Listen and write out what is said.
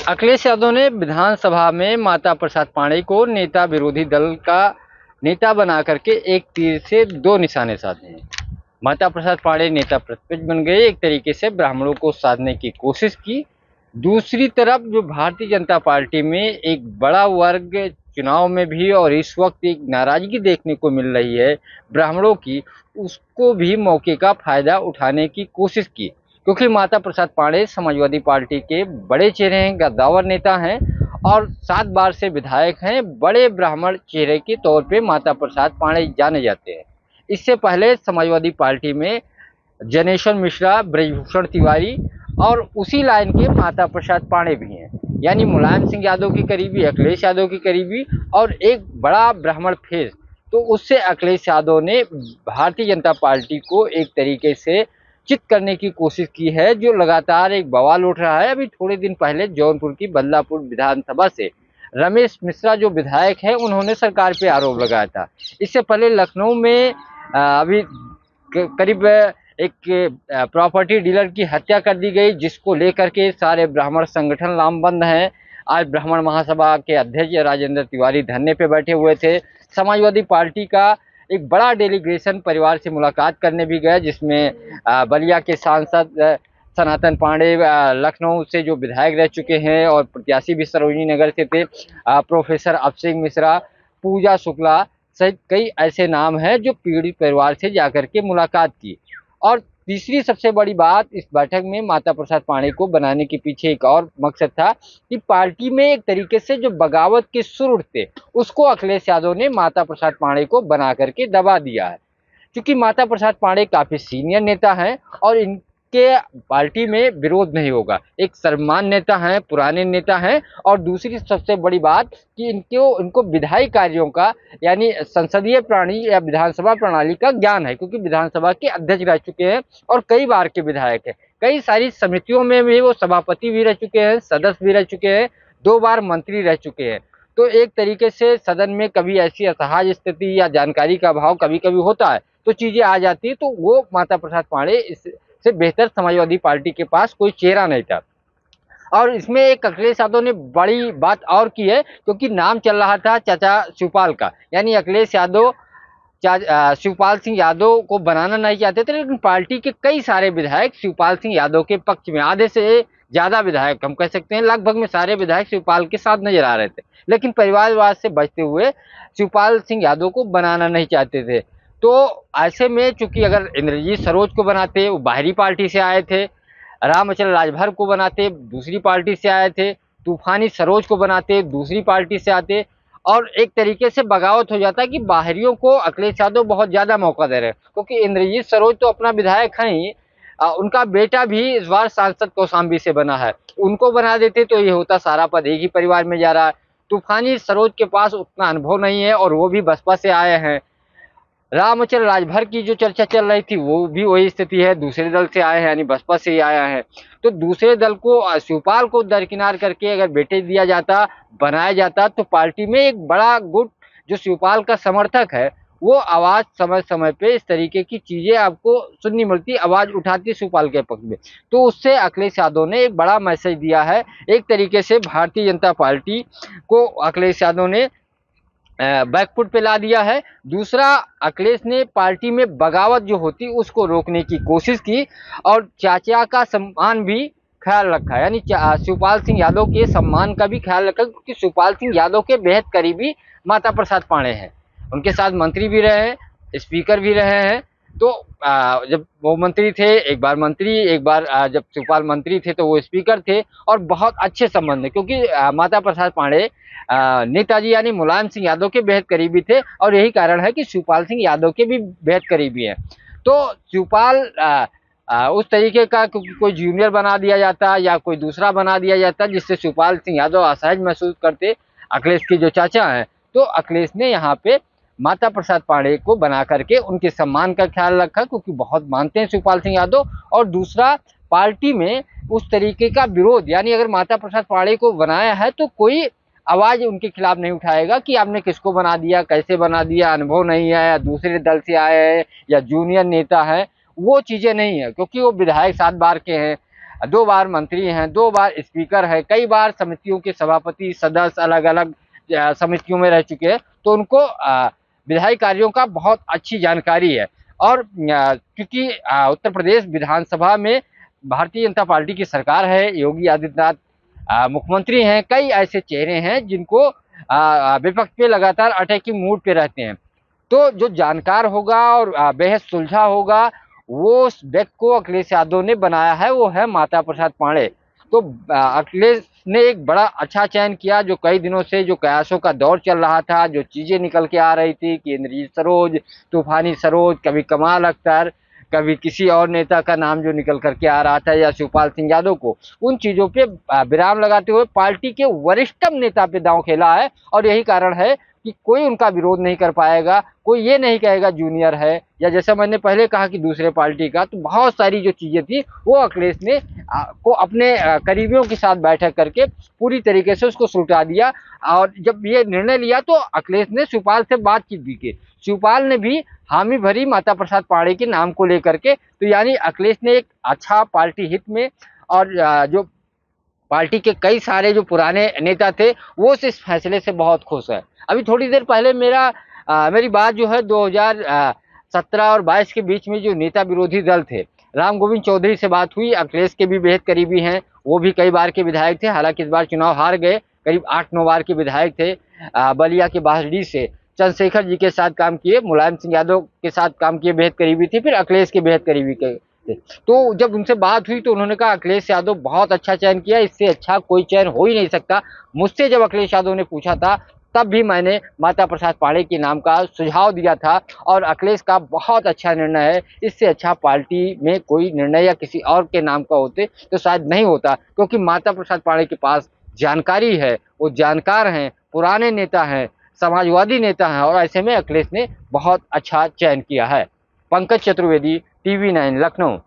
अखिलेश यादव ने विधानसभा में माता प्रसाद पांडेय को नेता विरोधी दल का नेता बना करके एक तीर से दो निशाने साधे हैं। माता प्रसाद पांडेय नेता प्रतिपक्ष बन गए, एक तरीके से ब्राह्मणों को साधने की कोशिश की। दूसरी तरफ जो भारतीय जनता पार्टी में एक बड़ा वर्ग चुनाव में भी और इस वक्त एक नाराजगी देखने को मिल रही है ब्राह्मणों की, उसको भी मौके का फायदा उठाने की कोशिश की। क्योंकि माता प्रसाद पांडेय समाजवादी पार्टी के बड़े चेहरे हैं, गद्दावर नेता हैं और 7 बार से विधायक हैं। बड़े ब्राह्मण चेहरे के तौर पे माता प्रसाद पांडेय जाने जाते हैं। इससे पहले समाजवादी पार्टी में जनेश्वर मिश्रा, ब्रजभूषण तिवारी और उसी लाइन के माता प्रसाद पांडेय भी हैं, यानी मुलायम सिंह यादव की करीबी, अखिलेश यादव की करीबी और एक बड़ा ब्राह्मण फेस। तो उससे अखिलेश यादव ने भारतीय जनता पार्टी को एक तरीके से चित करने की कोशिश की है, जो लगातार एक बवाल उठ रहा है। अभी थोड़े दिन पहले जौनपुर की बदलापुर विधानसभा से रमेश मिश्रा जो विधायक है, उन्होंने सरकार पे आरोप लगाया था। इससे पहले लखनऊ में अभी करीब एक प्रॉपर्टी डीलर की हत्या कर दी गई, जिसको लेकर के सारे ब्राह्मण संगठन लामबंद हैं। आज ब्राह्मण महासभा के अध्यक्ष राजेंद्र तिवारी धरने पे बैठे हुए थे। समाजवादी पार्टी का एक बड़ा डेलीगेशन परिवार से मुलाकात करने भी गया, जिसमें बलिया के सांसद सनातन पांडेय, लखनऊ से जो विधायक रह चुके हैं और प्रत्याशी भी सरोजनी नगर से थे, प्रोफेसर अभिषेक मिश्रा, पूजा शुक्ला सहित कई ऐसे नाम हैं जो पीड़ित परिवार से जाकर के मुलाकात की। और तीसरी सबसे बड़ी बात, इस बैठक में माता प्रसाद पांडेय को बनाने के पीछे एक और मकसद था कि पार्टी में एक तरीके से जो बगावत के सुर उठते, उसको अखिलेश यादव ने माता प्रसाद पांडेय को बना करके दबा दिया है। क्योंकि माता प्रसाद पांडेय काफी सीनियर नेता हैं और इनके पार्टी में विरोध नहीं होगा। एक सर्वमान नेता हैं, पुराने नेता हैं और दूसरी सबसे बड़ी बात कि इनको विधायी कार्यों का, यानी संसदीय प्रणाली या विधानसभा प्रणाली का ज्ञान है, क्योंकि विधानसभा के अध्यक्ष रह चुके हैं और कई बार के विधायक हैं। कई सारी समितियों में भी वो सभापति भी रह चुके हैं, सदस्य भी रह चुके हैं, 2 बार मंत्री रह चुके हैं। तो एक तरीके से सदन में कभी ऐसी असहज स्थिति या जानकारी का अभाव कभी कभी होता है, तो चीजें आ जाती है, तो वो माता प्रसाद पांडेय इससे बेहतर समाजवादी पार्टी के पास कोई चेहरा नहीं था। और इसमें एक अखिलेश यादव ने बड़ी बात और की है, क्योंकि नाम चल रहा था चाचा शिवपाल का, यानी अखिलेश यादव शिवपाल सिंह यादव को बनाना नहीं चाहते थे, लेकिन पार्टी के कई सारे विधायक शिवपाल सिंह यादव के पक्ष में, आधे से ज्यादा विधायक हम कह सकते हैं, लगभग में सारे विधायक शिवपाल के साथ नजर आ रहे थे, लेकिन परिवारवाद से बचते हुए शिवपाल सिंह यादव को बनाना नहीं चाहते थे। तो ऐसे में चूंकि अगर इंद्रजीत सरोज को बनाते, वो बाहरी पार्टी से आए थे, रामचंद्र राजभर को बनाते, दूसरी पार्टी से आए थे, तूफानी सरोज को बनाते, दूसरी पार्टी से आते, और एक तरीके से बगावत हो जाता है कि बाहरियों को अखिलेश यादव बहुत ज्यादा मौका दे रहे हैं। क्योंकि इंद्रजीत सरोज तो अपना विधायक हैं ही, उनका बेटा भी इस बार सांसद कौशाम्बी से बना है, उनको बना देते तो ये होता सारा पद एक ही परिवार में जा रहा है। तूफानी सरोज के पास उतना अनुभव नहीं है और वो भी बसपा से आए हैं। रामचंद्र राजभर की जो चर्चा चल रही थी, वो भी वही स्थिति है, दूसरे दल से आए हैं, यानी बसपा से ही आया है। तो दूसरे दल को, शिवपाल को दरकिनार करके अगर बेटे दिया जाता, बनाया जाता, तो पार्टी में एक बड़ा गुट जो शिवपाल का समर्थक है, वो आवाज समय समय पे इस तरीके की चीजें आपको सुननी मिलती, आवाज उठाती शिवपाल के पक्ष में। तो उससे अखिलेश यादव ने एक बड़ा मैसेज दिया है। एक तरीके से भारतीय जनता पार्टी को अखिलेश यादव ने बैकफुट पे ला दिया है। दूसरा, अखिलेश ने पार्टी में बगावत जो होती उसको रोकने की कोशिश की और चाचा का सम्मान भी ख्याल रखा, यानी शिवपाल सिंह यादव के सम्मान का भी ख्याल रखा, क्योंकि शिवपाल सिंह यादव के बेहद करीबी माता प्रसाद पांडेय हैं, उनके साथ मंत्री भी रहे हैं, स्पीकर भी रहे हैं। तो जब वो मंत्री थे, एक बार मंत्री, एक बार जब शिवपाल मंत्री थे तो वो स्पीकर थे, और बहुत अच्छे संबंध है, क्योंकि माता प्रसाद पांडेय नेताजी यानी मुलायम सिंह यादव के बेहद करीबी थे, और यही कारण है कि शिवपाल सिंह यादव के भी बेहद करीबी हैं। तो शिवपाल उस तरीके का कोई जूनियर बना दिया जाता या कोई दूसरा बना दिया जाता, जिससे शिवपाल सिंह यादव असहज महसूस करते, अखिलेश के जो चाचा हैं। तो अखिलेश ने यहाँ पे माता प्रसाद पांडेय को बना करके उनके सम्मान का ख्याल रखा, क्योंकि बहुत मानते हैं शिवपाल सिंह यादव। और दूसरा, पार्टी में उस तरीके का विरोध, यानी अगर माता प्रसाद पांडेय को बनाया है तो कोई आवाज उनके खिलाफ नहीं उठाएगा कि आपने किसको बना दिया, कैसे बना दिया, अनुभव नहीं है, या दूसरे दल से आए हैं, या जूनियर नेता है, वो चीजें नहीं है, क्योंकि वो विधायक 7 बार के हैं। 2 बार मंत्री हैं, 2 बार स्पीकर है, कई बार समितियों के सभापति, सदस्य अलग-अलग समितियों में रह चुके हैं, तो उनको विधायी कार्यों का बहुत अच्छी जानकारी है। और क्योंकि उत्तर प्रदेश विधानसभा में भारतीय जनता पार्टी की सरकार है, योगी आदित्यनाथ मुख्यमंत्री हैं, कई ऐसे चेहरे हैं जिनको विपक्ष पे लगातार अटैकिंग मूड पे रहते हैं। तो जो जानकार होगा और बेहद सुलझा होगा, वो उस व्यक्ति को अखिलेश यादव ने बनाया है, वो है माता प्रसाद पांडे। तो अखिलेश ने एक बड़ा अच्छा चयन किया, जो कई दिनों से जो कयासों का दौर चल रहा था, जो चीज़ें निकल के आ रही थी कि इंद्रजीत सरोज, तूफानी सरोज, कभी कमाल अख्तर, कभी किसी और नेता का नाम जो निकल कर के आ रहा था या शिवपाल सिंह यादव को, उन चीज़ों पे विराम लगाते हुए पार्टी के वरिष्ठतम नेता पे दांव खेला है। और यही कारण है कि कोई उनका विरोध नहीं कर पाएगा, कोई ये नहीं कहेगा जूनियर है, या जैसा मैंने पहले कहा कि दूसरे पार्टी का। तो बहुत सारी जो चीज़ें थी वो अखिलेश ने को अपने करीबियों के साथ बैठक करके पूरी तरीके से उसको सुलझा दिया। और जब ये निर्णय लिया तो अखिलेश ने शिवपाल से बातचीत भी की, शिवपाल ने भी हामी भरी माता प्रसाद पांडे के नाम को लेकर के। तो यानी अखिलेश ने एक अच्छा पार्टी हित में, और जो पार्टी के कई सारे जो पुराने नेता थे वो इस फैसले से बहुत खुश है। अभी थोड़ी देर पहले मेरी बात जो है 2017 और 22 के बीच में जो नेता विरोधी दल थे, राम गोविंद चौधरी से बात हुई। अखिलेश के भी बेहद करीबी हैं, वो भी कई बार के विधायक थे, हालांकि इस बार चुनाव हार गए। करीब 8-9 बार के विधायक थे। बलिया के बासडी से चंद्रशेखर जी के साथ काम किए, मुलायम सिंह यादव के साथ काम किए, बेहद करीबी थी, फिर अखिलेश के बेहद करीबी थे। तो जब उनसे बात हुई तो उन्होंने कहा अखिलेश यादव बहुत अच्छा चयन किया, इससे अच्छा कोई चयन हो ही नहीं सकता। मुझसे जब अखिलेश यादव ने पूछा था तब भी मैंने माता प्रसाद पांडे के नाम का सुझाव दिया था, और अखिलेश का बहुत अच्छा निर्णय है, इससे अच्छा पार्टी में कोई निर्णय या किसी और के नाम का होते तो शायद नहीं होता। क्योंकि माता प्रसाद पांडे के पास जानकारी है, वो जानकार हैं, पुराने नेता हैं, समाजवादी नेता हैं, और ऐसे में अखिलेश ने बहुत अच्छा चयन किया है। पंकज चतुर्वेदी, TV9 लखनऊ।